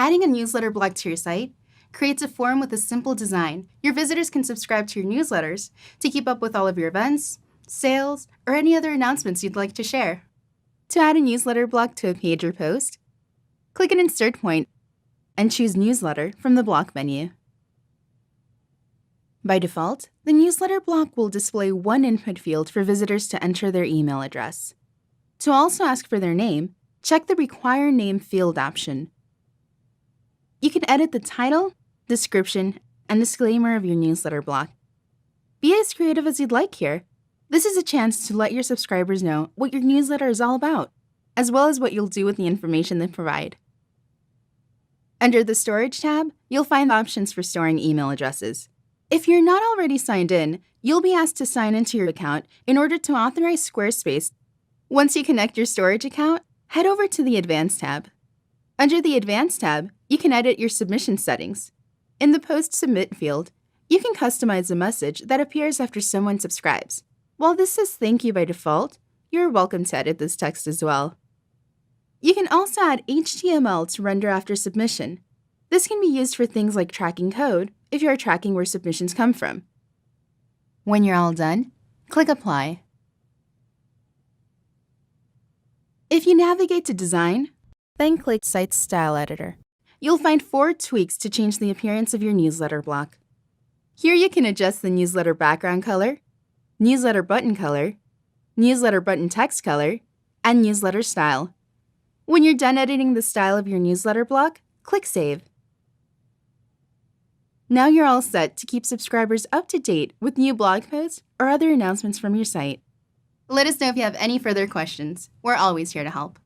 Adding a newsletter block to your site creates a form with a simple design. Your visitors can subscribe to your newsletters to keep up with all of your events, sales, or any other announcements you'd like to share. To add a newsletter block to a page or post, click an insert point and choose Newsletter from the block menu. By default, the newsletter block will display one input field for visitors to enter their email address. To also ask for their name, check the Require Name field option. You can edit the title, description, and disclaimer of your newsletter block. Be as creative as you'd like here. This is a chance to let your subscribers know what your newsletter is all about, as well as what you'll do with the information they provide. Under the Storage tab, you'll find options for storing email addresses. If you're not already signed in, you'll be asked to sign into your account in order to authorize Squarespace. Once you connect your storage account, head over to the Advanced tab. Under the Advanced tab, you can edit your submission settings. In the Post Submit field, you can customize a message that appears after someone subscribes. While this says thank you by default, you're welcome to edit this text as well. You can also add HTML to render after submission. This can be used for things like tracking code if you're tracking where submissions come from. When you're all done, click Apply. If you navigate to Design, then click Site Style Editor. You'll find 4 tweaks to change the appearance of your newsletter block. Here you can adjust the newsletter background color, newsletter button color, newsletter button text color, and newsletter style. When you're done editing the style of your newsletter block, click Save. Now you're all set to keep subscribers up to date with new blog posts or other announcements from your site. Let us know if you have any further questions. We're always here to help.